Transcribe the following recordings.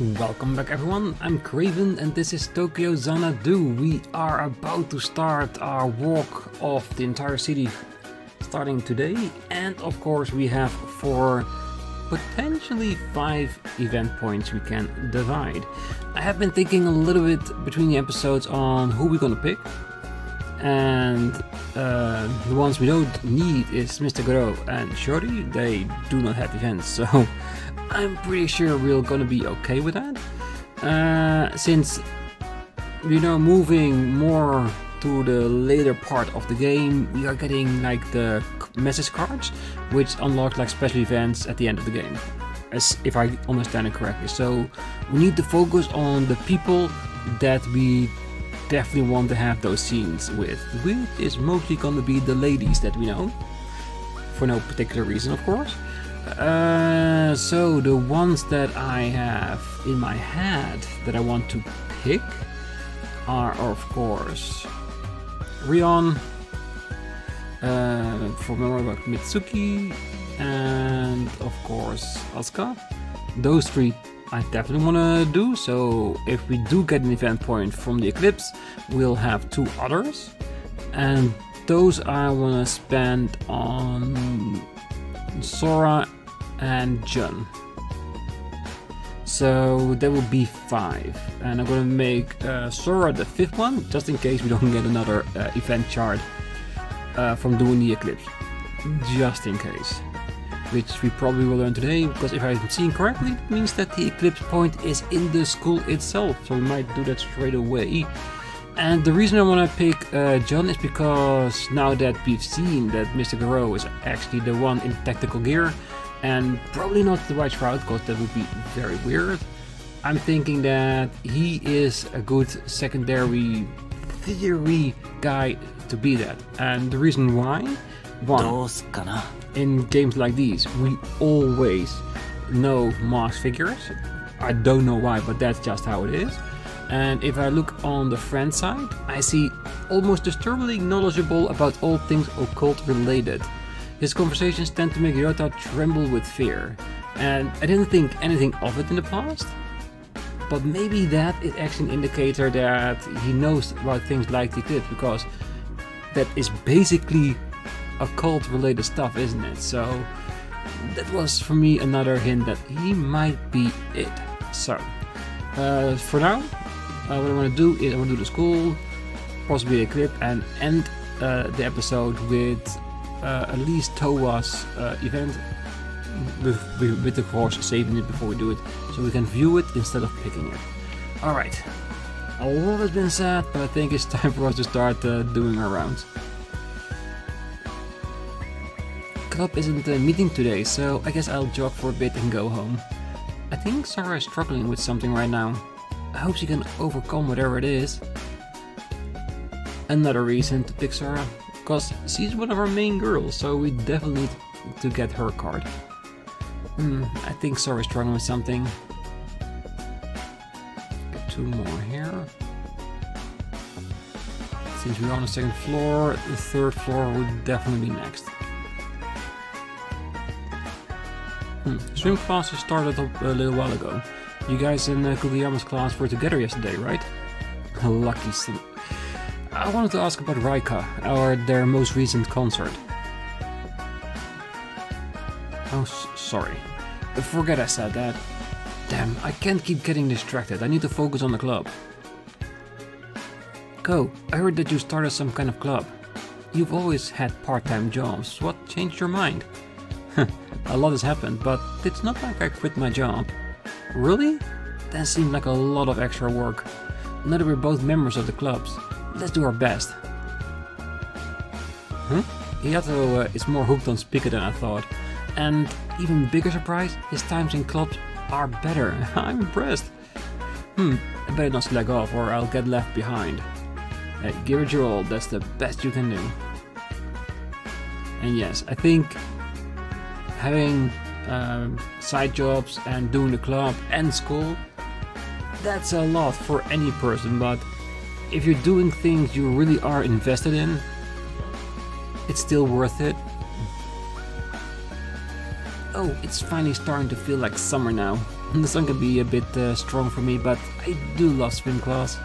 Welcome back everyone, I'm Craven and this is Tokyo Xanadu. We are about to start our walk of the entire city starting today, and of course we have 4, potentially 5 event points we can divide. I have been thinking a little bit between the episodes on who we're gonna pick, and the ones we don't need is Mr. Goro and Shori. They do not have events, so I'm pretty sure we're gonna be okay with that. Since we're now moving more to the later part of the game, we are getting like the message cards, which unlock like special events at the end of the game, as if I understand it correctly. So we need to focus on the people that we definitely want to have those scenes with, which is mostly gonna be the ladies that we know, for no particular reason of course. So the ones that I have in my head that I want to pick are of course Rion, for Memorial Mitsuki, and of course Asuka. Those 3 I definitely want to do, so if we do get an event point from the Eclipse, we'll have 2 others, and those I want to spend on Sora and Jun. So that will be 5, and I'm gonna make Sora the 5th one, just in case we don't get another event chart from doing the Eclipse, just in case, which we probably will learn today, because if I've seen correctly, it means that the Eclipse point is in the school itself, so we might do that straight away. And the reason I want to pick Jun is because now that we've seen that Mr. Goro is actually the one in tactical gear, and probably not the right route, because that would be very weird, I'm thinking that he is a good secondary theory guy to be that. And the reason why? 1, in games like these, we always know masked figures. I don't know why, but that's just how it is. And if I look on the friend side, I see almost disturbingly knowledgeable about all things occult related. His conversations tend to make Ryota tremble with fear, and I didn't think anything of it in the past, but maybe that is actually an indicator that he knows about things like the Eclipse, because that is basically occult related stuff, isn't it? So that was for me another hint that he might be it. So for now, what I want to do is I want to do the school, possibly a clip, and end the episode with at least Towa's event, with of course saving it before we do it, so we can view it instead of picking it. Alright, a lot has been said, but I think it's time for us to start doing our rounds. Club isn't meeting today, so I guess I'll jog for a bit and go home. I think Sarah is struggling with something right now. I hope she can overcome whatever it is. Another reason to pick Sarah, because she's one of our main girls, so we definitely need to get her card. I think Sarah is struggling with something. Get 2 more here. Since we're on the 2nd floor, the 3rd floor would definitely be next. Swim classes started up a little while ago. You guys in Kugiyama's class were together yesterday, right? Lucky son. I wanted to ask about Raika, or their most recent concert. Oh, sorry. Forget I said that. Damn, I can't keep getting distracted. I need to focus on the club. Kou, I heard that you started some kind of club. You've always had part-time jobs. What changed your mind? A lot has happened, but it's not like I quit my job. Really? That seemed like a lot of extra work. Now that we're both members of the clubs, let's do our best. Hiyato is more hooked on Speaker than I thought. And even bigger surprise, his times in clubs are better. I'm impressed. I better not slack off or I'll get left behind. Hey, give it your all, that's the best you can do. And yes, I think having side jobs and doing the club and school, that's a lot for any person, but if you're doing things you really are invested in, it's still worth it. Oh, it's finally starting to feel like summer now. The sun can be a bit strong for me, but I do love swim class.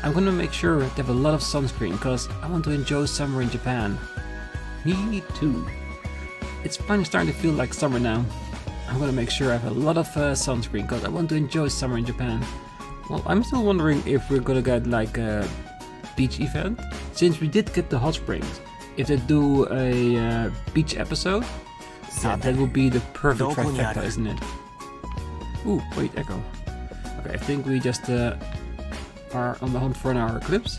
I'm gonna make sure to have a lot of sunscreen, because I want to enjoy summer in Japan. Me too. It's finally starting to feel like summer now. I'm gonna make sure I have a lot of sunscreen, because I want to enjoy summer in Japan. Well, I'm still wondering if we're gonna get like a beach event, since we did get the hot springs. If they do a beach episode, yeah, that would be the perfect trifecta, isn't it? Ooh, wait, echo. Okay, I think we just are on the hunt for our Eclipse.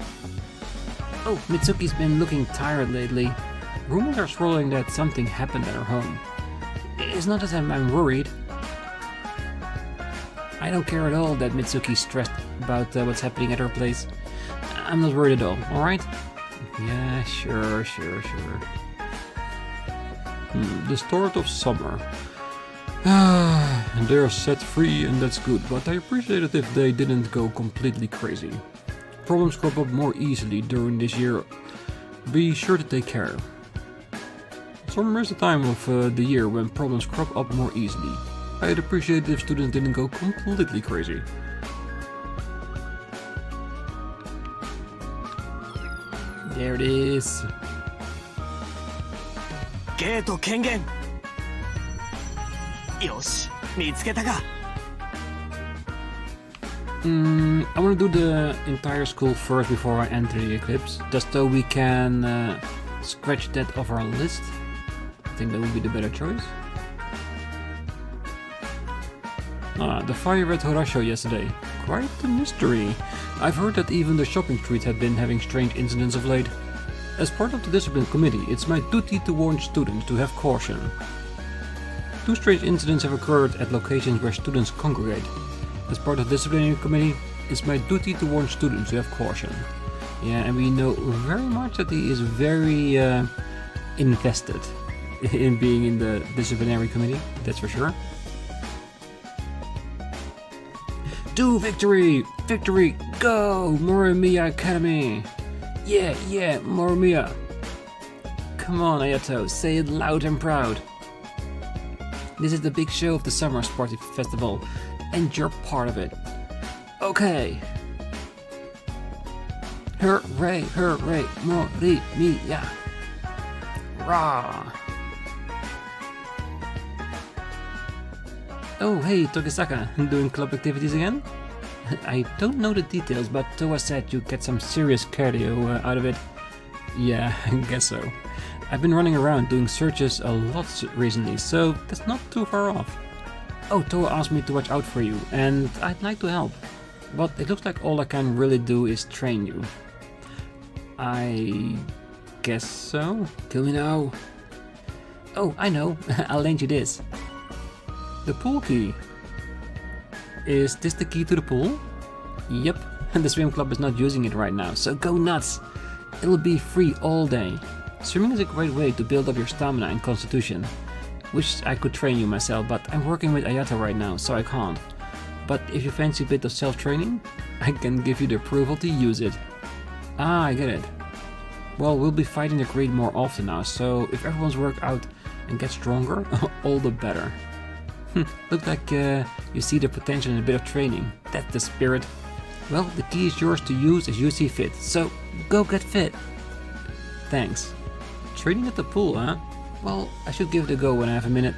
Oh, Mitsuki's been looking tired lately. Rumors are swirling that something happened at her home. It's not as I'm worried. I don't care at all that Mitsuki's stressed about what's happening at her place. I'm not worried at all, alright? Yeah, sure. The start of summer. And they are set free, and that's good, but I appreciate it if they didn't go completely crazy. Problems crop up more easily during this year. Be sure to take care. Summer is the time of the year when problems crop up more easily. I'd appreciate it if students didn't go completely crazy. There it is. Gate 権限。よし、見つけたか。I want to do the entire school first before I enter the Eclipse, just so we can scratch that off our list. I think that would be the better choice. The fire at Horasho yesterday. Quite a mystery. I've heard that even the shopping street had been having strange incidents of late. As part of the discipline committee, it's my duty to warn students to have caution. 2 strange incidents have occurred at locations where students congregate. As part of the disciplinary committee, it's my duty to warn students to have caution. Yeah, and we know very much that he is very invested in being in the disciplinary committee, that's for sure. Do victory! Victory! Go! Morimiya Academy! Yeah, Morimiya! Come on, Ayato, say it loud and proud. This is the big show of the Summer Sporty Festival, and you're part of it. Okay. Hooray, Morimiya! Rah! Oh, hey, Tokisaka, doing club activities again? I don't know the details, but Toa said you get some serious cardio out of it. Yeah, I guess so. I've been running around doing searches a lot recently, so that's not too far off. Oh, Toa asked me to watch out for you, and I'd like to help. But it looks like all I can really do is train you. I guess so? Kill me now. Oh, I know, I'll lend you this. The pool key. Is this the key to the pool? Yep, and the swim club is not using it right now, so go nuts! It'll be free all day. Swimming is a great way to build up your stamina and constitution. Wish I could train you myself, but I'm working with Ayato right now, so I can't. But if you fancy a bit of self-training, I can give you the approval to use it. Ah, I get it. Well, we'll be fighting the grid more often now, so if everyone's worked out and gets stronger, all the better. Looks like you see the potential in a bit of training. That's the spirit. Well, the key is yours to use as you see fit, so go get fit. Thanks. Training at the pool, huh? Well, I should give it a go when I have a minute.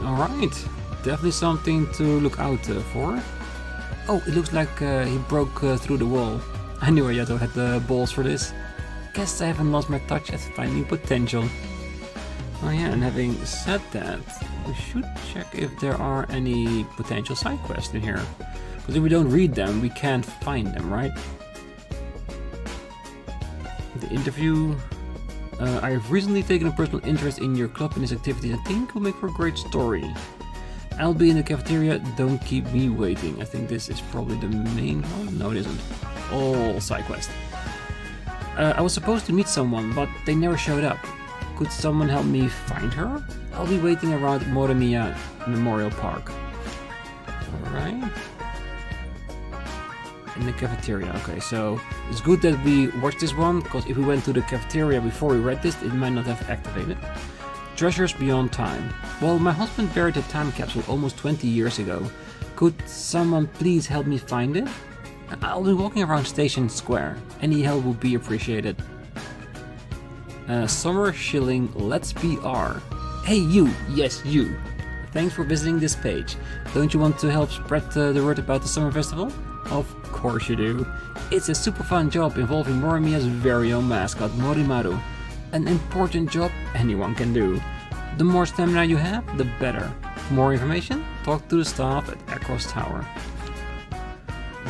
Alright, definitely something to look out for. Oh, it looks like he broke through the wall. I knew Ayato had the balls for this. Guess I haven't lost my touch at finding potential. Oh yeah, and having said that, we should check if there are any potential side quests in here. Because if we don't read them, we can't find them, right? The interview. I have recently taken a personal interest in your club and its activities. I think will make for a great story. I'll be in the cafeteria, don't keep me waiting. I think this is probably the main one. No, it isn't. All side quest. I was supposed to meet someone, but they never showed up. Could someone help me find her? I'll be waiting around Morimiya Memorial Park. Alright. In the cafeteria, okay, so it's good that we watched this one, because if we went to the cafeteria before we read this, it might not have activated. Treasures beyond time. Well, my husband buried a time capsule almost 20 years ago. Could someone please help me find it? I'll be walking around Station Square. Any help would be appreciated. Summer Shilling, let's be R. Hey you, yes you. Thanks for visiting this page. Don't you want to help spread the word about the summer festival? Of course you do. It's a super fun job involving Morimiya's very own mascot, Morimaru. An important job anyone can do. The more stamina you have, the better. For more information, talk to the staff at Across Tower.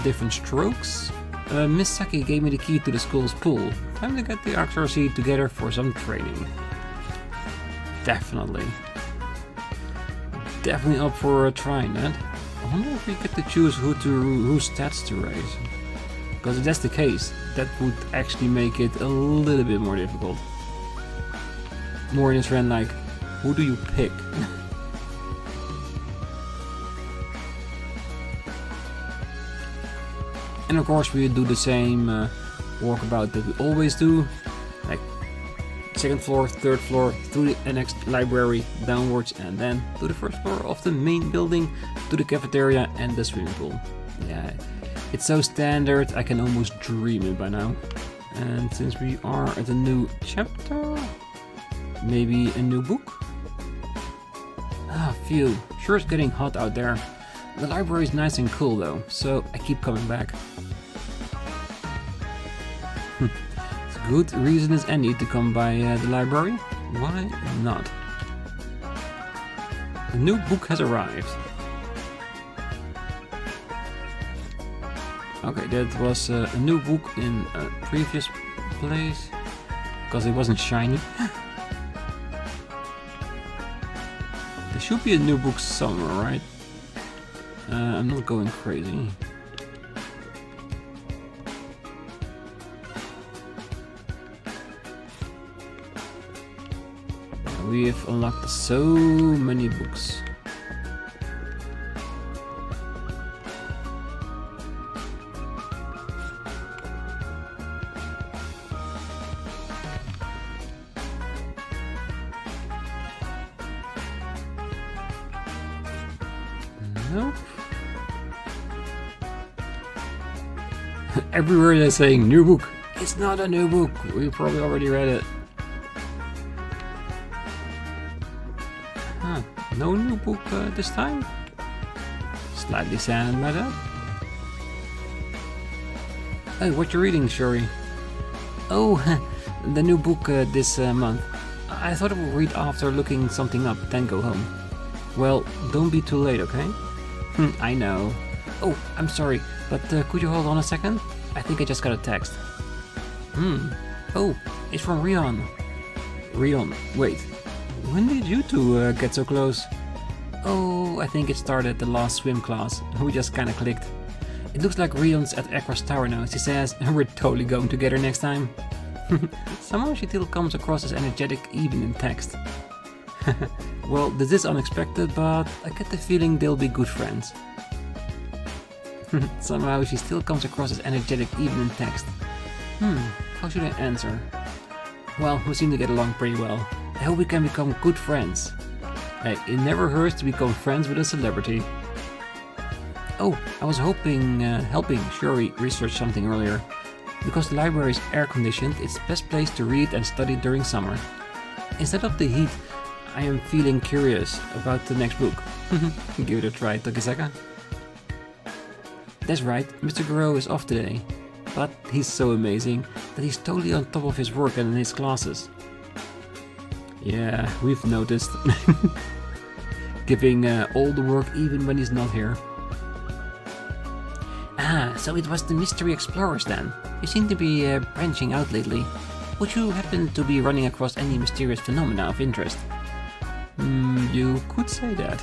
Different strokes? Miss Saki gave me the key to the school's pool. Time to get the XRC together for some training. Definitely. Definitely up for trying that. I wonder if we get to choose whose stats to raise. Because if that's the case, that would actually make it a little bit more difficult. More in this trend like, who do you pick? And of course we do the same walkabout that we always do. Like second floor, third floor, through the annex library, downwards, and then to the first floor of the main building, to the cafeteria and the swimming pool. Yeah, it's so standard, I can almost dream it by now. And since we are at a new chapter, maybe a new book? Ah, phew, sure it's getting hot out there. The library is nice and cool though, so I keep coming back. It's a good reason as any to come by the library. Why not? A new book has arrived. Okay, that was a new book in a previous place, because it wasn't shiny. There should be a new book somewhere, right? I'm not going crazy. We have unlocked so many books. Nope. Everywhere they're saying new book. It's not a new book. We probably already read it. Huh. No new book this time? Slightly saddened by that. Hey, what you reading, Shuri? Oh, the new book this month. I thought I would read after looking something up, then go home. Well, don't be too late, okay? I know. Oh, I'm sorry, but could you hold on a second? I think I just got a text. Oh, it's from Rion. Rion, wait. When did you two get so close? Oh, I think it started the last swim class. We just kinda clicked. It looks like Rion's at Across Tower now, she says. We're totally going together next time. Somehow she still comes across as energetic even in text. Well, this is unexpected, but I get the feeling they'll be good friends. Somehow she still comes across as energetic even in text. How should I answer? Well, we seem to get along pretty well. I hope we can become good friends. Hey, it never hurts to become friends with a celebrity. Oh, I was helping Shuri research something earlier. Because the library is air-conditioned, it's the best place to read and study during summer. Instead of the heat, I am feeling curious about the next book. Give it a try, Tokisaka. That's right, Mr. Garo is off today. But he's so amazing that he's totally on top of his work and in his classes. Yeah, we've noticed. Giving all the work even when he's not here. Ah, so it was the Mystery Explorers then. You seem to be branching out lately. Would you happen to be running across any mysterious phenomena of interest? You could say that.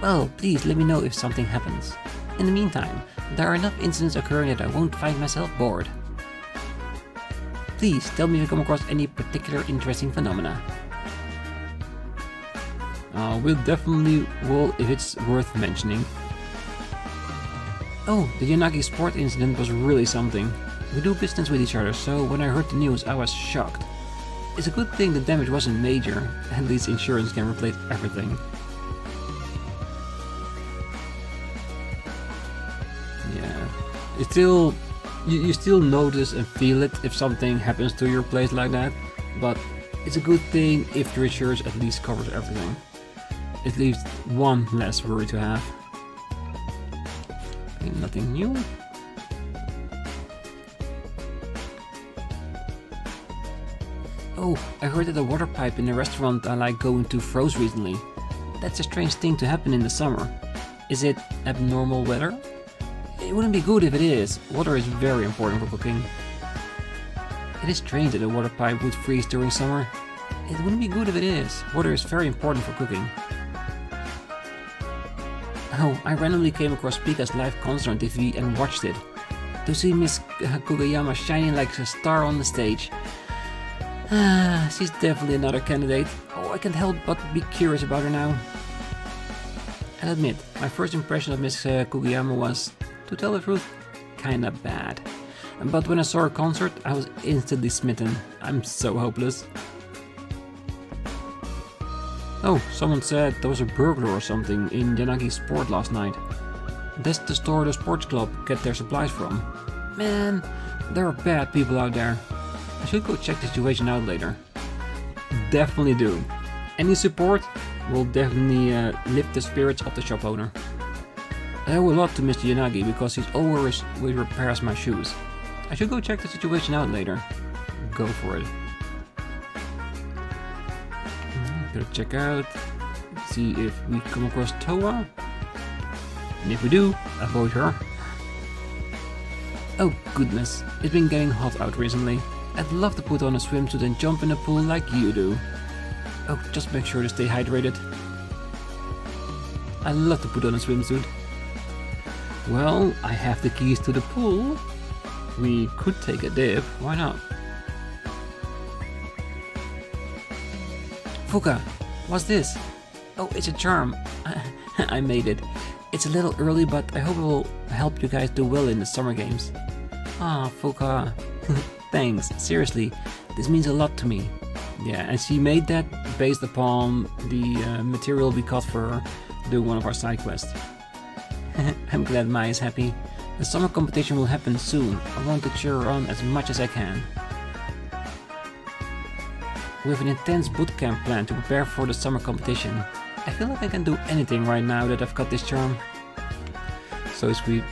Well, please let me know if something happens. In the meantime, there are enough incidents occurring that I won't find myself bored. Please tell me if you come across any particular interesting phenomena. We'll definitely will if it's worth mentioning. Oh, the Yanagi sport incident was really something. We do business with each other, so when I heard the news I was shocked. It's a good thing the damage wasn't major, at least insurance can replace everything. Yeah, you still notice and feel it if something happens to your place like that, but it's a good thing if the insurance at least covers everything. At least one less worry to have. Okay, nothing new. Oh, I heard that the water pipe in the restaurant I like going to froze recently. That's a strange thing to happen in the summer. Is it abnormal weather? It wouldn't be good if it is. Water is very important for cooking. It is strange that a water pipe would freeze during summer. It wouldn't be good if it is. Water is very important for cooking. Oh, I randomly came across Pika's live concert on TV and watched it. To see Miss Kugayama shining like a star on the stage. She's definitely another candidate. Oh, I can't help but be curious about her now. I'll admit, my first impression of Miss Kugayama was, to tell the truth, kinda bad. But when I saw her concert, I was instantly smitten. I'm so hopeless. Oh, someone said there was a burglar or something in Yanagi Sport last night. That's the store the sports club get their supplies from. Man, there are bad people out there. I should go check the situation out later. Definitely do. Any support will definitely lift the spirits of the shop owner. I owe a lot to Mr. Yanagi because he's always repairs my shoes. I should go check the situation out later. Go for it. Gotta check out, see if we come across Toa. And if we do, avoid her. Oh goodness, it's been getting hot out recently. I'd love to put on a swimsuit and jump in the pool like you do. Oh, just make sure to stay hydrated. I love to put on a swimsuit. Well, I have the keys to the pool. We could take a dip, why not? Fuka, what's this? Oh, it's a charm. I made it. It's a little early, but I hope it will help you guys do well in the summer games. Ah, Fuka. Thanks, seriously, this means a lot to me. Yeah, and she made that based upon the material we got for her doing one of our side quests. I'm glad Mai is happy. The summer competition will happen soon. I want to cheer her on as much as I can. We have an intense bootcamp plan to prepare for the summer competition. I feel like I can do anything right now that I've got this charm. So sweet.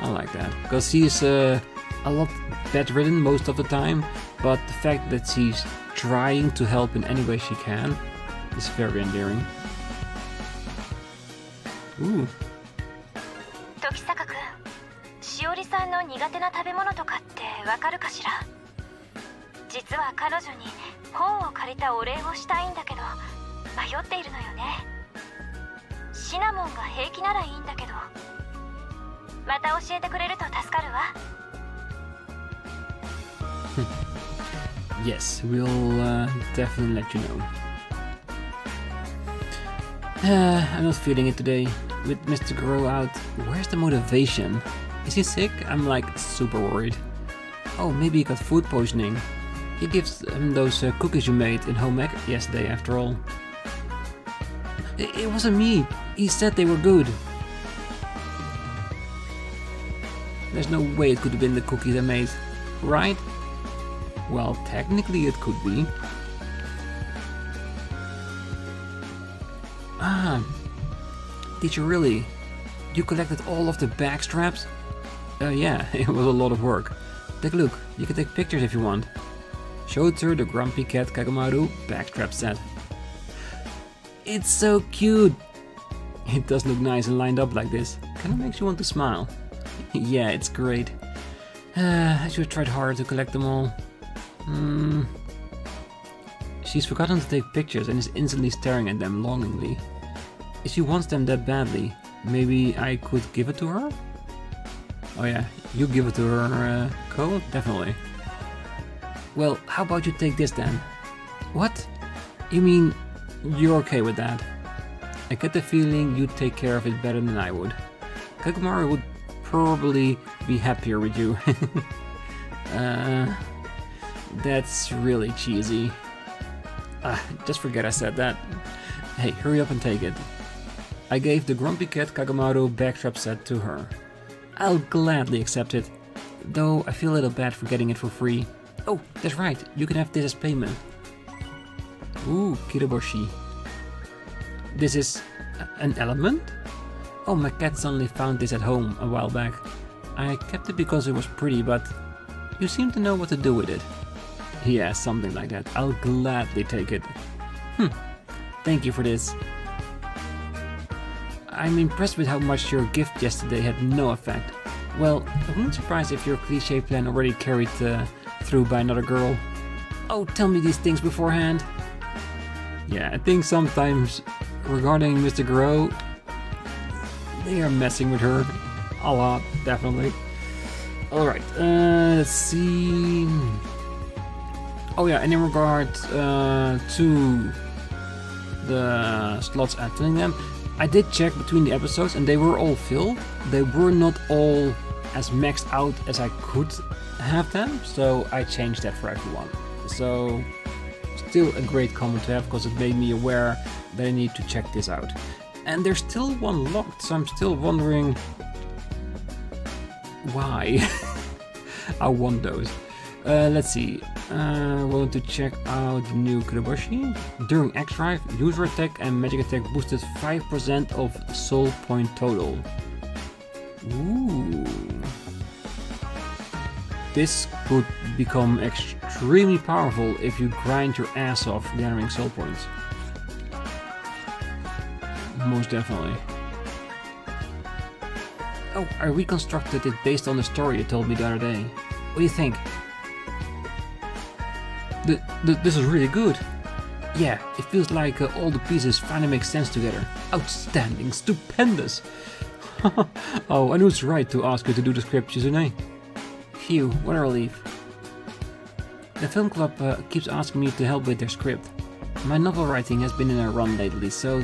I like that. Because she's a lot bedridden most of the time, but the fact that she's trying to help in any way she can is very endearing. Ooh. Tokisaka-kun, Shiori-sanの苦手な食べ物とかってわかるかしら? 実は彼女に本を借りたお礼をしたいんだけど迷っているのよね。シナモンが平気ならいいんだけど。また教えてくれると助かるわ。Yes, we'll definitely let you know. I'm not feeling it today. With Mr. Goro out, where's the motivation? Is he sick? I'm like super worried. Oh, maybe he got food poisoning. He gives him those cookies you made in home ec yesterday after all. It wasn't me. He said they were good. There's no way it could have been the cookies I made, right? Well, technically it could be. Ah, did you really? You collected all of the bag straps? Yeah, it was a lot of work. Take a look, you can take pictures if you want. Showed her the Grumpy Cat Kagamaru backstrap set. It's so cute! It does look nice and lined up like this. Kinda makes you want to smile. Yeah, it's great. I should have tried harder to collect them all. She's forgotten to take pictures and is instantly staring at them longingly. If she wants them that badly, maybe I could give it to her? Oh yeah, you give it to her, Kou? Definitely. Well, how about you take this then? What? You mean you're okay with that? I get the feeling you'd take care of it better than I would. Kagamaru would probably be happier with you. That's really cheesy. Just forget I said that. Hey, hurry up and take it. I gave the Grumpy Cat Kagamaru backstrap set to her. I'll gladly accept it, though I feel a little bad for getting it for free. Oh, that's right, you can have this as payment. Ooh, Kiriboshi. This is an element? Oh, my cat suddenly found this at home a while back. I kept it because it was pretty, but you seem to know what to do with it. Yeah, something like that. I'll gladly take it. Thank you for this. I'm impressed with how much your gift yesterday had no effect. Well, I wouldn't surprise if your cliché plan already carried through by another girl. Oh, tell me these things beforehand. Yeah, I think sometimes regarding Mr. Gro, they are messing with her a lot, definitely. Alright, let's see. Oh yeah, and in regard to the slots and filling them, I did check between the episodes and they were all filled. They were not all as maxed out as I could have them, so I changed that for everyone. So, still a great comment to have because it made me aware that I need to check this out. And there's still one locked, so I'm still wondering why. I want those. Let's see. I want to check out the new Kiriboshi. During X-Drive, user attack and magic attack boosted 5% of soul point total. Ooh. This could become extremely powerful if you grind your ass off gathering soul points. Most definitely. Oh, I reconstructed it based on the story you told me the other day. What do you think? This is really good. Yeah, it feels like all the pieces finally make sense together. Outstanding, stupendous. Oh, I knew it's right to ask you to do the script, Shizune. Phew, what a relief. The film club keeps asking me to help with their script. My novel writing has been in a run lately, so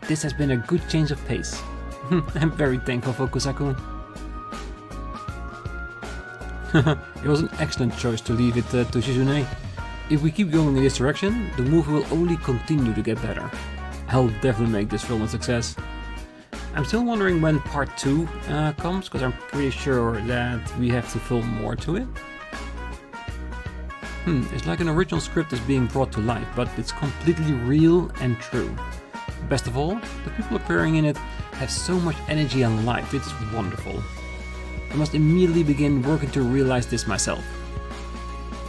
this has been a good change of pace. I'm very thankful for Kusaku. It was an excellent choice to leave it to Shizune. If we keep going in this direction, the movie will only continue to get better. I'll definitely make this film a success. I'm still wondering when part 2 comes, because I'm pretty sure that we have to film more to it. It's like an original script is being brought to life, but it's completely real and true. Best of all, the people appearing in it have so much energy and life, it's wonderful. I must immediately begin working to realize this myself.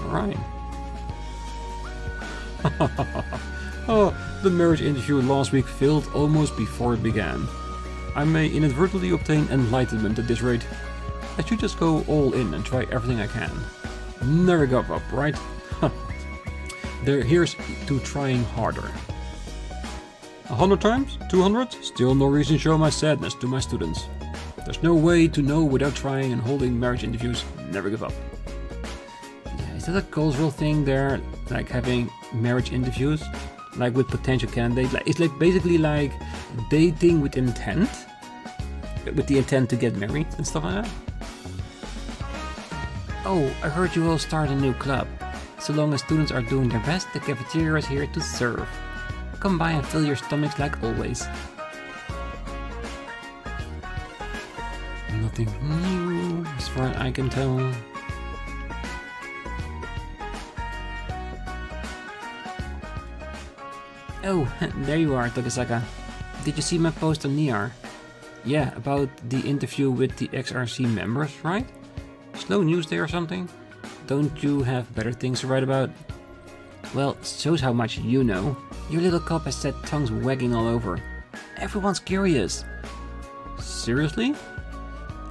Alright. Oh, the marriage interview last week failed almost before it began. I may inadvertently obtain enlightenment at this rate. I should just go all in and try everything I can. Never give up, right? Here's to trying harder. 100 times? 200? Still no reason to show my sadness to my students. There's no way to know without trying and holding marriage interviews. Never give up. Yeah, is that a cultural thing there? Like having marriage interviews? Like with potential candidates? Like, it's like basically like dating with intent? With the intent to get married and stuff like that? Oh, I heard you will start a new club. So long as students are doing their best, the cafeteria is here to serve. Come by and fill your stomachs like always. Nothing new, as far as I can tell. Oh, there you are, Tokisaka. Did you see my post on Niar? Yeah, about the interview with the XRC members, right? Slow news there or something? Don't you have better things to write about? Well, shows how much you know. Your little cop has set tongues wagging all over. Everyone's curious. Seriously?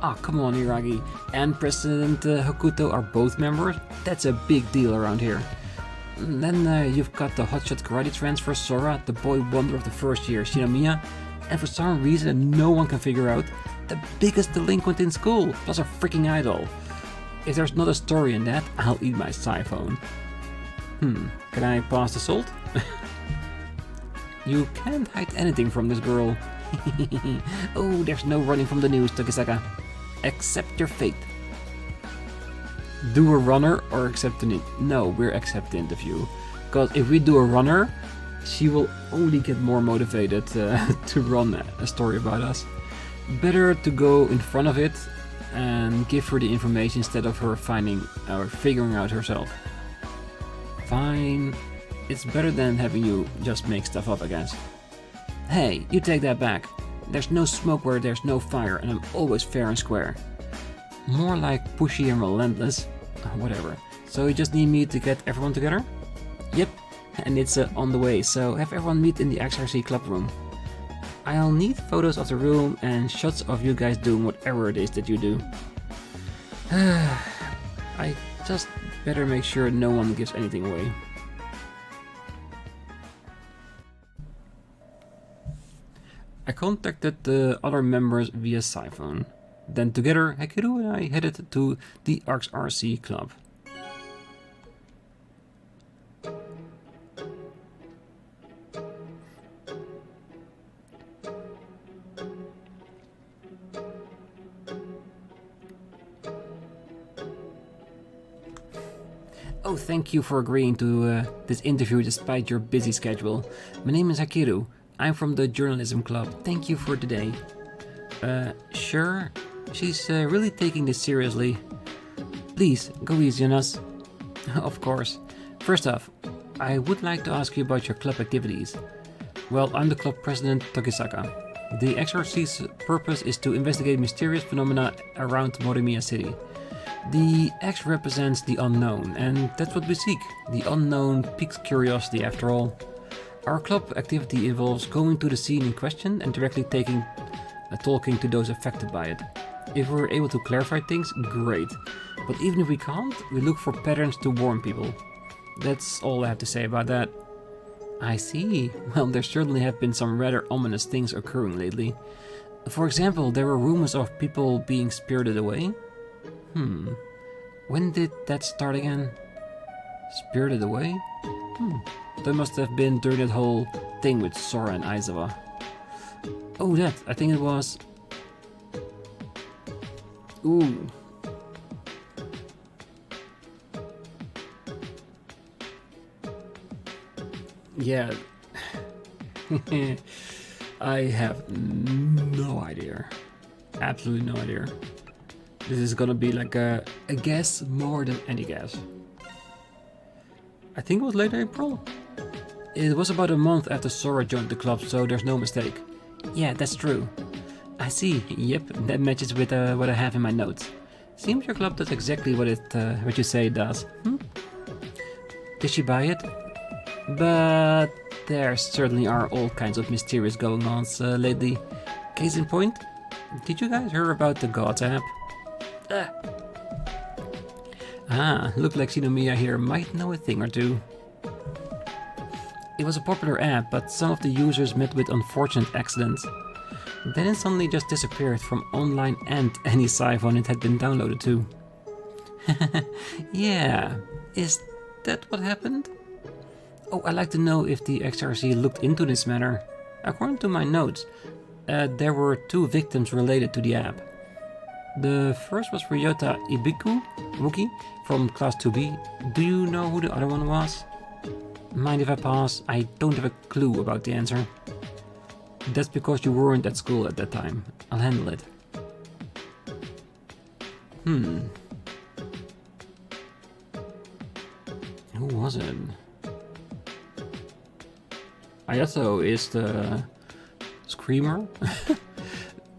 Ah, oh, come on, Iragi. And President Hokuto are both members? That's a big deal around here. And then you've got the hotshot karate transfer Sora, the boy wonder of the first year, Shinomiya, and for some reason no one can figure out, the biggest delinquent in school, plus a freaking idol. If there's not a story in that, I'll eat my siphon. Can I pass the salt? You can't hide anything from this girl. Oh, there's no running from the news, Tokisaka. Accept your fate. Do a runner or accept an No, we're accept the interview. Because if we do a runner, she will only get more motivated to run a story about us. Better to go in front of it and give her the information instead of her finding or figuring out herself. Fine. It's better than having you just make stuff up, I guess. Hey, you take that back. There's no smoke where there's no fire, and I'm always fair and square. More like pushy and relentless. Whatever. So you just need me to get everyone together? Yep, and it's on the way, so have everyone meet in the XRC club room. I'll need photos of the room and shots of you guys doing whatever it is that you do. I just better make sure no one gives anything away. I contacted the other members via Siphon. Then together, Hakiru and I headed to the XRC club. Oh, thank you for agreeing to this interview despite your busy schedule. My name is Hakiru. I'm from the journalism club. Thank you for today. Sure. She's really taking this seriously. Please, go easy on us. Of course. First off, I would like to ask you about your club activities. Well, I'm the club president, Tokisaka. The XRC's purpose is to investigate mysterious phenomena around Morimiya City. The X represents the unknown, and that's what we seek. The unknown piques curiosity after all. Our club activity involves going to the scene in question and directly talking to those affected by it. If we're able to clarify things, great. But even if we can't, we look for patterns to warn people. That's all I have to say about that. I see. Well, there certainly have been some rather ominous things occurring lately. For example, there were rumors of people being spirited away. When did that start again? Spirited away? That must have been during that whole thing with Sora and Aizawa. Oh, that. I think it was... Ooh. Yeah. I have no idea. Absolutely no idea. This is gonna be like a guess more than any guess. I think it was late April. It was about a month after Sora joined the club, so there's no mistake. Yeah, that's true. I see. Yep, that matches with what I have in my notes. Seems your club does exactly what you say it does. Did she buy it? But there certainly are all kinds of mysterious going-ons lately. Case in point, did you guys hear about the Gods app? Look like Shinomiya here might know a thing or two. It was a popular app, but some of the users met with unfortunate accidents. Then it suddenly just disappeared from online and any Siphon it had been downloaded to. Yeah, is that what happened? Oh, I'd like to know if the XRC looked into this matter. According to my notes, there were 2 victims related to the app. The first was Ryota Ibiku Muki from Class 2B. Do you know who the other one was? Mind if I pass? I don't have a clue about the answer. That's because you weren't at school at that time. I'll handle it. Who was it? Ayato is the screamer?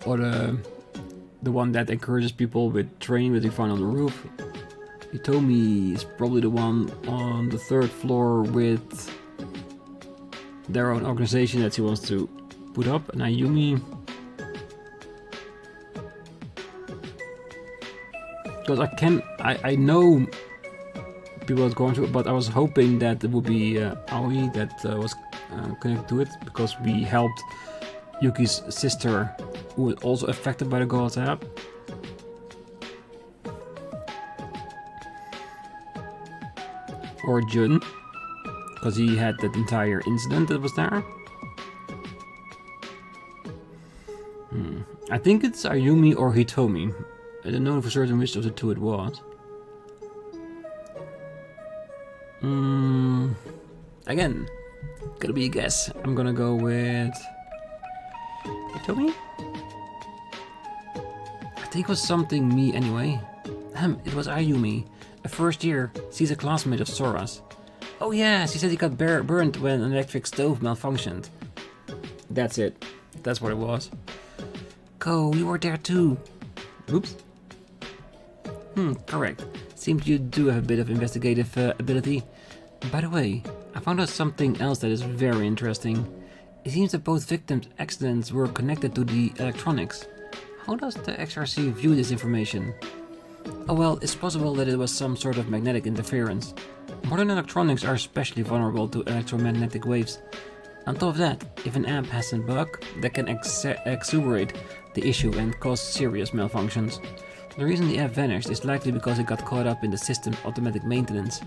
Or the one that encourages people with training with the fun on the roof. Hitomi is probably the one on the 3rd floor with their own organization that she wants to put up. And Ayumi, because I know people are going through it, but I was hoping that it would be Aoi that was connected to it, because we helped Yuki's sister, who was also affected by the Gods app. Or Jun, because he had that entire incident that was there. I think it's Ayumi or Hitomi. I don't know for certain which of the 2 it was. Again, gotta be a guess. I'm gonna go with Hitomi? I think it was something me anyway. It was Ayumi. A first year, she's a classmate of Sora's. Oh yeah, she said he got burned when an electric stove malfunctioned. That's it. That's what it was. Kou, you were there too. Oops. Correct. Seems you do have a bit of investigative ability. By the way, I found out something else that is very interesting. It seems that both victims' accidents were connected to the electronics. How does the XRC view this information? Oh well, it's possible that it was some sort of magnetic interference. Modern electronics are especially vulnerable to electromagnetic waves. On top of that, if an app has a bug, that can exacerbate the issue and cause serious malfunctions. The reason the app vanished is likely because it got caught up in the system's automatic maintenance.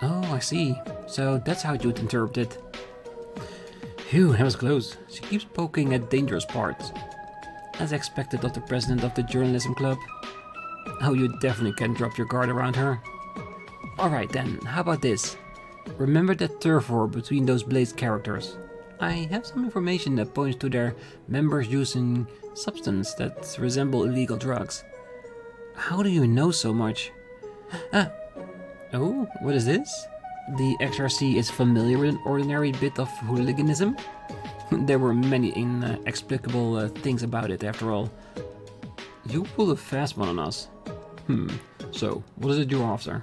Oh, I see. So that's how you'd interpret it. Phew, that was close. She keeps poking at dangerous parts. As expected of the president of the journalism club. Oh, you definitely can drop your guard around her. Alright then, how about this? Remember that turf war between those Blade characters? I have some information that points to their members using substances that resemble illegal drugs. How do you know so much? Oh, what is this? The XRC is familiar with an ordinary bit of hooliganism? There were many inexplicable things about it after all. You pulled a fast one on us. So, what is it you're after?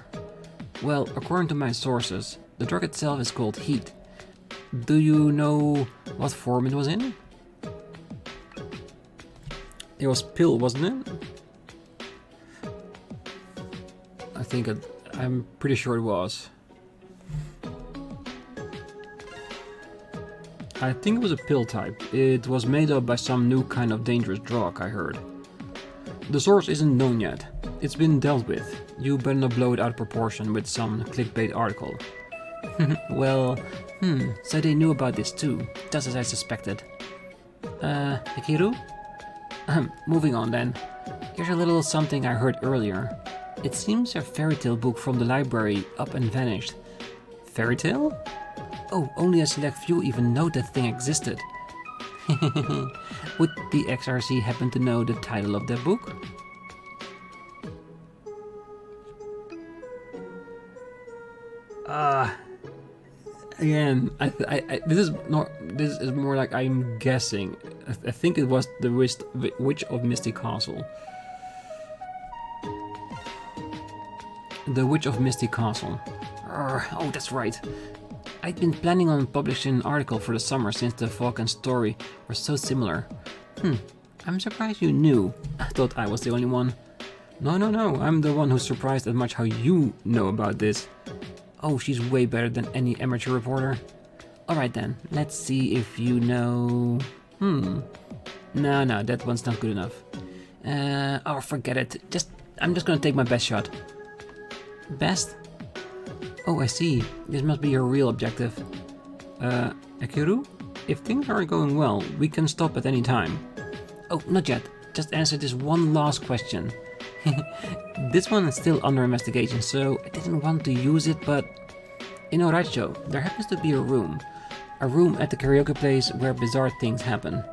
Well, according to my sources, the drug itself is called heat. Do you know what form it was in? It was pill, wasn't it? I'm pretty sure it was. I think it was a pill type. It was made up by some new kind of dangerous drug, I heard. The source isn't known yet. It's been dealt with. You better not blow it out of proportion with some clickbait article. Well, so they knew about this too, just as I suspected. Hikiru? Moving on then. Here's a little something I heard earlier. It seems a fairy tale book from the library up and vanished. Fairy tale? Oh, only a select few even know that thing existed. Would the XRC happen to know the title of that book? Again, this is more like I'm guessing. I think it was the Witch of Misty Castle. The Witch of Misty Castle. Oh, that's right. I'd been planning on publishing an article for the summer since the Falcon story were so similar. I'm surprised you knew. I thought I was the only one. No, I'm the one who's surprised at much how you know about this. Oh, she's way better than any amateur reporter. Alright then, let's see if you know... No, that one's not good enough. Oh, forget it. I'm just gonna take my best shot. Best? Oh, I see. This must be your real objective. Akiru? If things aren't going well, we can stop at any time. Oh, not yet. Just answer this one last question. This one is still under investigation, so I didn't want to use it, but... In Oraicho, there happens to be a room. A room at the karaoke place where bizarre things happen.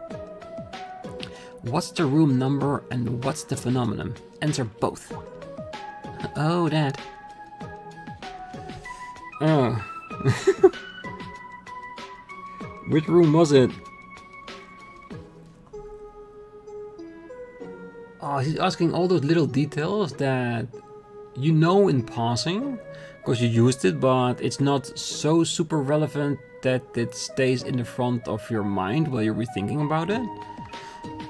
What's the room number and what's the phenomenon? Answer both. Oh, that. Oh. Which room was it? Oh, he's asking all those little details that you know in passing, because you used it, but it's not so super relevant that it stays in the front of your mind while you're rethinking about it.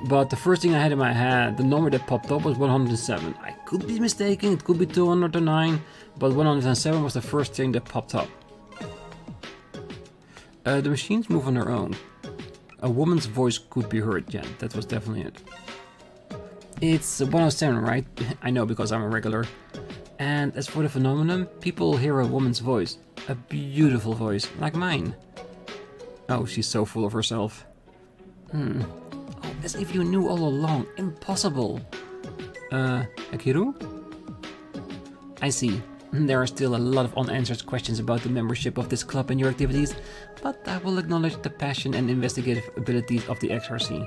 But the first thing I had in my head, the number that popped up was 107. I could be mistaken, it could be 209, but 107 was the first thing that popped up. The machines move on their own. A woman's voice could be heard, yeah, that was definitely it. It's 107, right? I know because I'm a regular. And as for the phenomenon, people hear a woman's voice. A beautiful voice, like mine. Oh, she's so full of herself. Oh, as if you knew all along. Impossible. Akiru? I see. There are still a lot of unanswered questions about the membership of this club and your activities, but I will acknowledge the passion and investigative abilities of the XRC.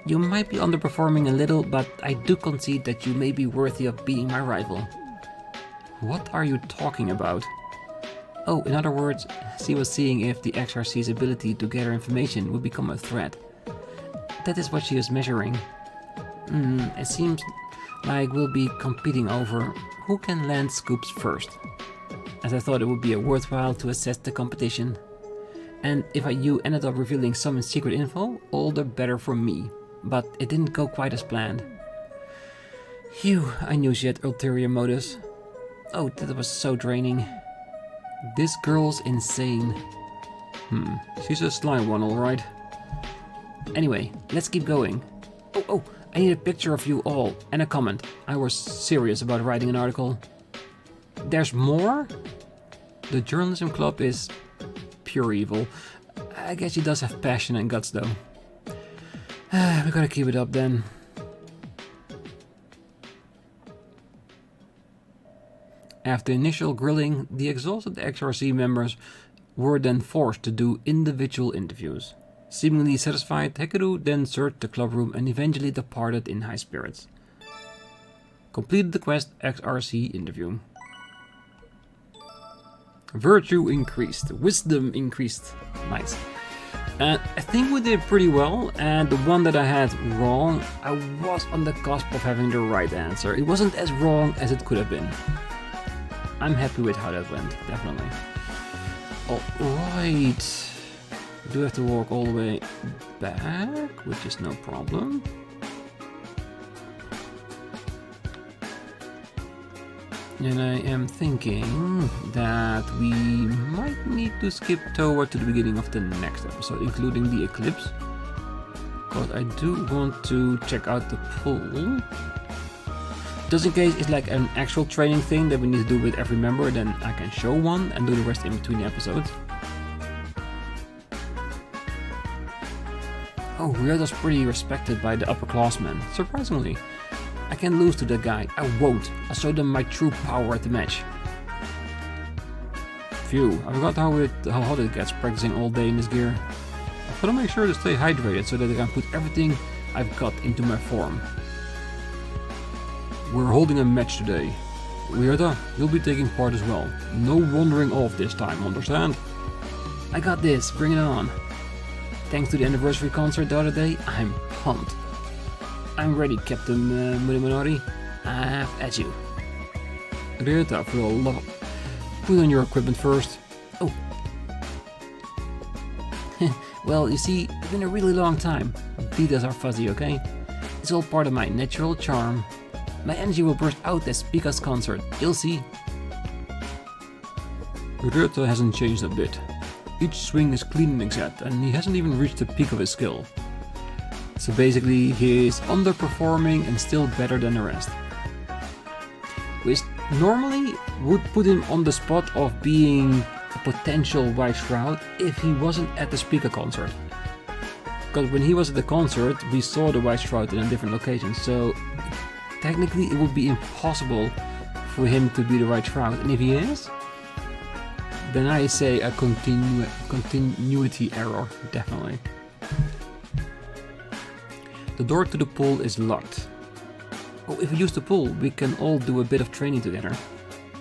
You might be underperforming a little, but I do concede that you may be worthy of being my rival. What are you talking about? Oh, in other words, she was seeing if the XRC's ability to gather information would become a threat. That is what she is measuring. It seems like we'll be competing over who can land scoops first, as I thought it would be worthwhile to assess the competition. And if you ended up revealing some secret info, all the better for me. But it didn't go quite as planned. Phew, I knew she had ulterior motives. Oh, that was so draining. This girl's insane. She's a sly one, alright. Anyway, let's keep going. Oh, I need a picture of you all and a comment. I was serious about writing an article. There's more? The journalism club is pure evil. I guess she does have passion and guts though. We gotta keep it up then. After initial grilling, the exhausted XRC members were then forced to do individual interviews. Seemingly satisfied, Hekeru then searched the club room and eventually departed in high spirits. Completed the quest XRC interview. Virtue increased, wisdom increased. Nice. I think we did pretty well, and the one that I had wrong, I was on the cusp of having the right answer. It wasn't as wrong as it could have been. I'm happy with how that went, definitely. Alright. Do have to walk all the way back, which is no problem. And I am thinking that we might need to skip toward to the beginning of the next episode, including the Eclipse. Because I do want to check out the pool. Just in case it's like an actual training thing that we need to do with every member, then I can show one and do the rest in between the episodes. Oh, Ryota's pretty respected by the upperclassmen, surprisingly. I can lose to that guy, I won't. I'll show them my true power at the match. Phew, I forgot how hot it gets practicing all day in this gear. I've gotta make sure to stay hydrated so that I can put everything I've got into my form. We're holding a match today. Ryota, you'll be taking part as well. No wandering off this time, understand? I got this, bring it on. Thanks to the anniversary concert the other day, I'm pumped. I'm ready, Captain Murimonori. Have at you. Ryota, for the love. Put on your equipment first. Oh. Well, you see, it's been a really long time. Details are fuzzy, okay? It's all part of my natural charm. My energy will burst out at Pika's concert. You'll see. Ryota hasn't changed a bit. Each swing is clean and exact, and he hasn't even reached the peak of his skill. So basically, he is underperforming and still better than the rest. Which normally would put him on the spot of being a potential White Shroud if he wasn't at the Speaker concert. Because when he was at the concert, we saw the White Shroud in a different location, so technically it would be impossible for him to be the White Shroud. And if he is, then I say a continuity error, definitely. The door to the pool is locked. Oh, if we use the pool, we can all do a bit of training together.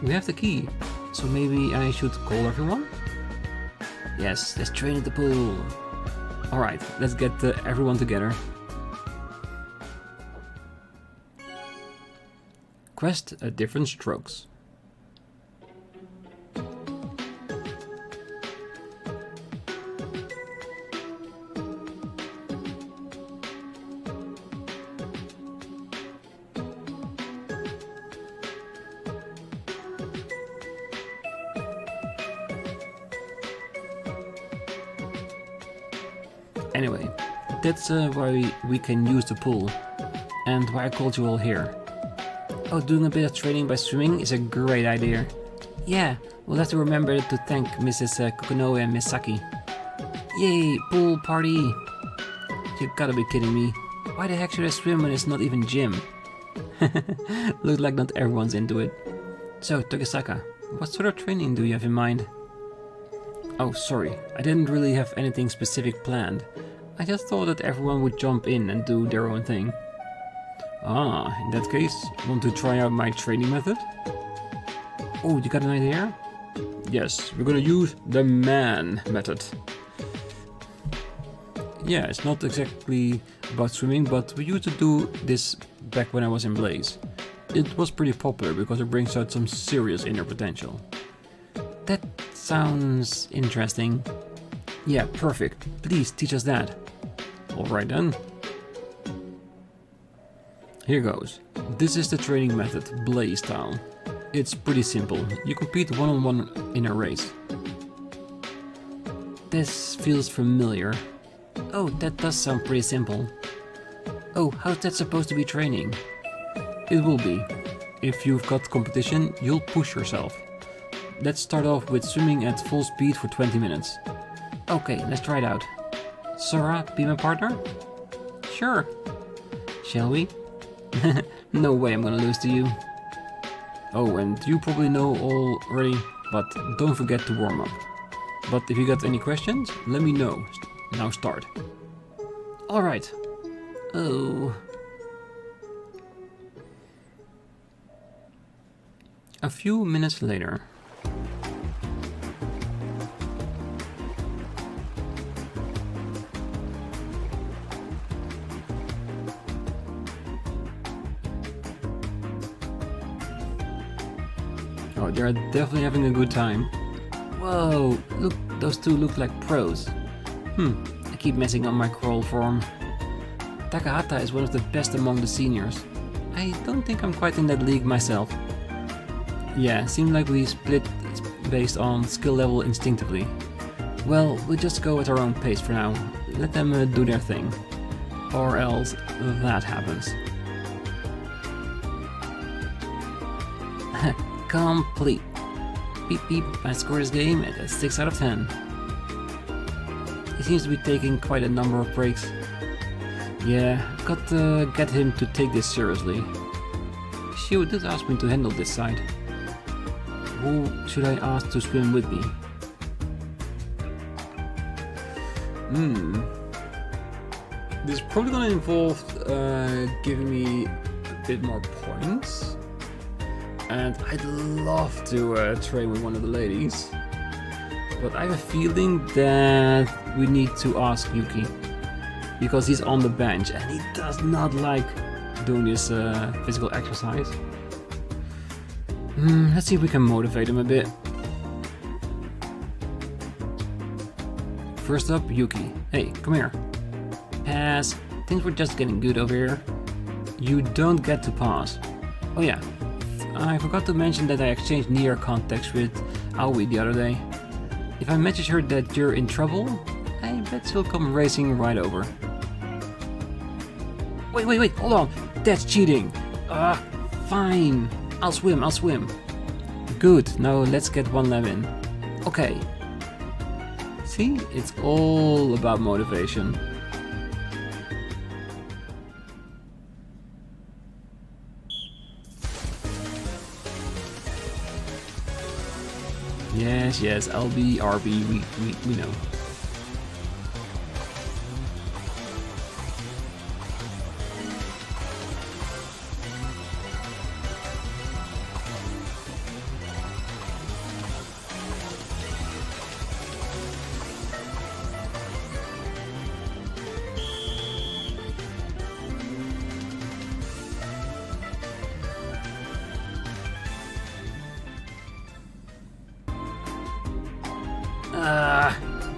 We have the key, so maybe I should call everyone? Yes, let's train at the pool. Alright, let's get everyone together. Quest at different strokes. Anyway, that's why we can use the pool, and why I called you all here. Oh, doing a bit of training by swimming is a great idea. Yeah, we'll have to remember to thank Mrs. Kokonoe and Miss Saki. Yay, pool party! You gotta be kidding me. Why the heck should I swim when it's not even gym? Looks like not everyone's into it. So, Tokisaka, what sort of training do you have in mind? Oh, sorry, I didn't really have anything specific planned. I just thought that everyone would jump in and do their own thing. Ah, in that case, want to try out my training method? Oh, you got an idea? Yes, we're gonna use the man method. Yeah, it's not exactly about swimming, but we used to do this back when I was in Blaze. It was pretty popular because it brings out some serious inner potential. That sounds interesting. Yeah, perfect. Please teach us that. Alright then. Here goes. This is the training method, Blaze style. It's pretty simple. You compete one-on-one in a race. This feels familiar. Oh, that does sound pretty simple. Oh, how's that supposed to be training? It will be. If you've got competition, you'll push yourself. Let's start off with swimming at full speed for 20 minutes. Okay, let's try it out. Sora, be my partner? Sure. Shall we? No way I'm gonna lose to you. Oh, and you probably know already, but don't forget to warm up. But if you got any questions, let me know. Now start. Alright. Oh. A few minutes later. Oh, they're definitely having a good time. Whoa, look, those two look like pros. I keep messing up my crawl form. Takahata is one of the best among the seniors. I don't think I'm quite in that league myself. Yeah, seems like we split based on skill level instinctively. Well, we'll just go at our own pace for now. Let them do their thing. Or else that happens. Complete. Beep beep, I scored this game at a 6 out of 10. He seems to be taking quite a number of breaks. Yeah, got to get him to take this seriously. Shio did ask me to handle this side. Who should I ask to swim with me? This is probably gonna involve giving me a bit more points. And I'd love to train with one of the ladies. But I have a feeling that we need to ask Yuki. Because he's on the bench and he does not like doing this physical exercise. Let's see if we can motivate him a bit. First up, Yuki. Hey, come here. Pass. Things were just getting good over here. You don't get to pass. Oh yeah, I forgot to mention that I exchanged Nier contacts with Aoi the other day. If I message her that you're in trouble, I bet she'll come racing right over. Wait, hold on. That's cheating. Fine. I'll swim. Good, now let's get one lap in. Okay. See, it's all about motivation. Yes, LB, RB, we know.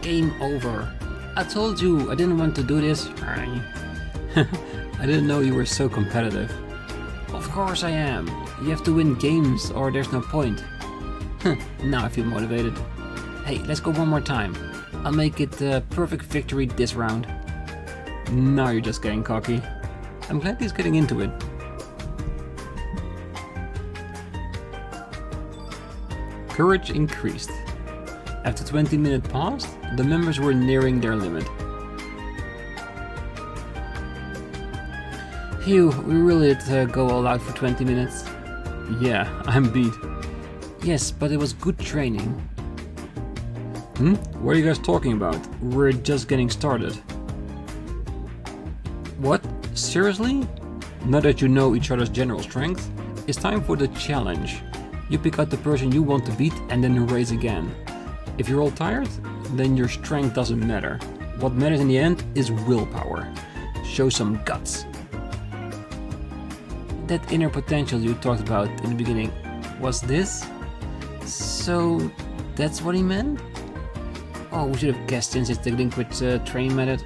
Game over. I told you I didn't want to do this. I didn't know you were so competitive. Of course I am. You have to win games or there's no point. Now I feel motivated. Hey, let's go one more time. I'll make it the perfect victory this round. Now you're just getting cocky. I'm glad he's getting into it. Courage increased. After 20 minutes passed, the members were nearing their limit. Phew, we really did go all out for 20 minutes. Yeah, I'm beat. Yes, but it was good training. What are you guys talking about? We're just getting started. What? Seriously? Now that you know each other's general strength, it's time for the challenge. You pick out the person you want to beat and then race again. If you're all tired, then your strength doesn't matter. What matters in the end is willpower. Show some guts. That inner potential you talked about in the beginning, was this? So that's what he meant? Oh, we should have guessed since it's the liquid training method.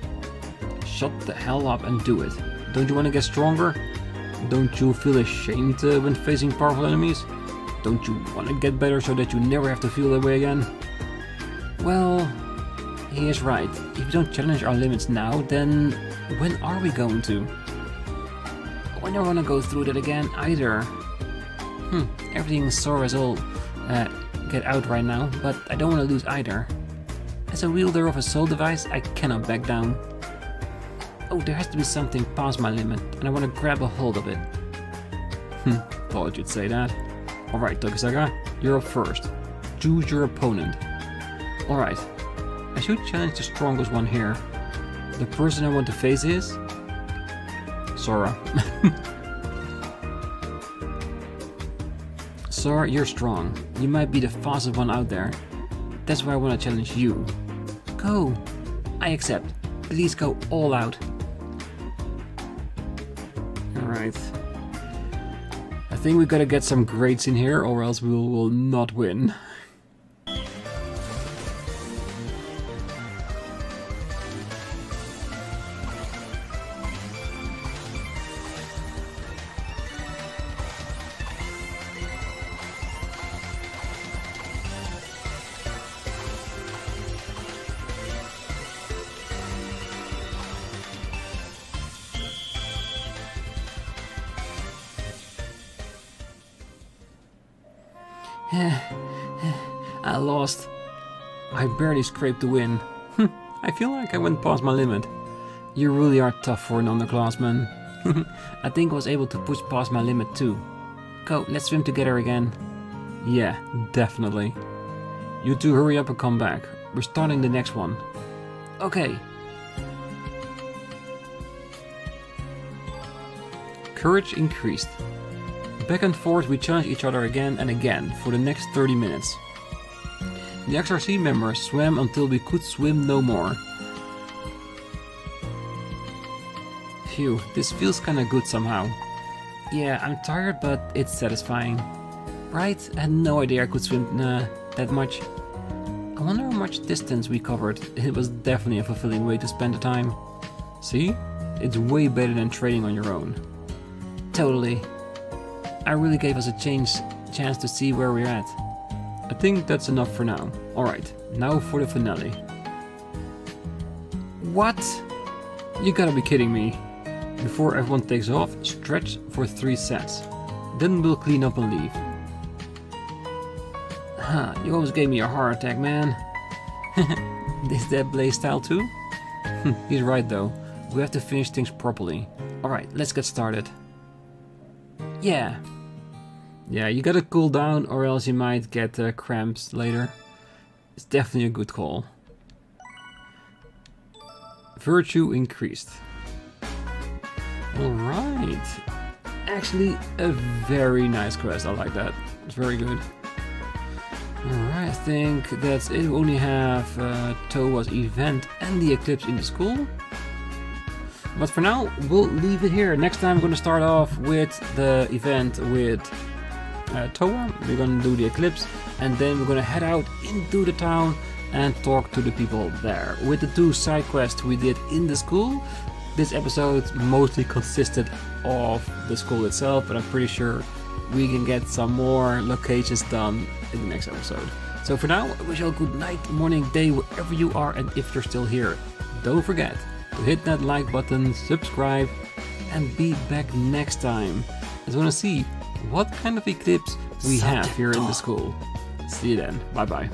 Shut the hell up and do it. Don't you want to get stronger? Don't you feel ashamed when facing powerful enemies? Don't you want to get better so that you never have to feel that way again? Well, he is right. If we don't challenge our limits now, then when are we going to? I don't want to go through that again either. Everything sore as all get out right now, but I don't want to lose either. As a wielder of a soul device, I cannot back down. Oh, there has to be something past my limit, and I want to grab a hold of it. Thought you'd say that. Alright, Tokisaka, you're up first. Choose your opponent. Alright, I should challenge the strongest one here. The person I want to face is... Sora. Sora, you're strong. You might be the fastest one out there. That's why I want to challenge you. Go! I accept. Please go all out. Alright. I think we gotta get some grades in here or else we will not win. I lost. I barely scraped the win. I feel like I went past my limit. You really are tough for an underclassman. I think I was able to push past my limit too. Go, let's swim together again. Yeah, definitely. You two hurry up and come back. We're starting the next one. Okay. Courage increased. Back and forth we challenge each other again and again for the next 30 minutes. The XRC members swam until we could swim no more. Phew, this feels kinda good somehow. Yeah, I'm tired, but it's satisfying. Right? I had no idea I could swim that much. I wonder how much distance we covered. It was definitely a fulfilling way to spend the time. See? It's way better than training on your own. Totally. I really gave us a chance to see where we're at. I think that's enough for now. Alright, now for the finale. What? You gotta be kidding me. Before everyone takes off, stretch for 3 sets. Then we'll clean up and leave. Huh, you almost gave me a heart attack, man. Is that Blaze style too? He's right though. We have to finish things properly. Alright, let's get started. Yeah. Yeah, you gotta cool down or else you might get cramps later. It's definitely a good call. Virtue increased. Alright. Actually, a very nice quest. I like that. It's very good. Alright, I think that's it. We only have Towa's event and the Eclipse in the school. But for now, we'll leave it here. Next time, I'm going to start off with the event with Towa. We're going to do the Eclipse, and then we're going to head out into the town and talk to the people there. With the 2 side quests we did in the school, this episode mostly consisted of the school itself, but I'm pretty sure we can get some more locations done in the next episode. So for now, I wish you all good night, morning, day, wherever you are, and if you're still here, don't forget to hit that like button, subscribe, and be back next time. I just want to see what kind of Eclipse we have here in the school. See you then. Bye bye.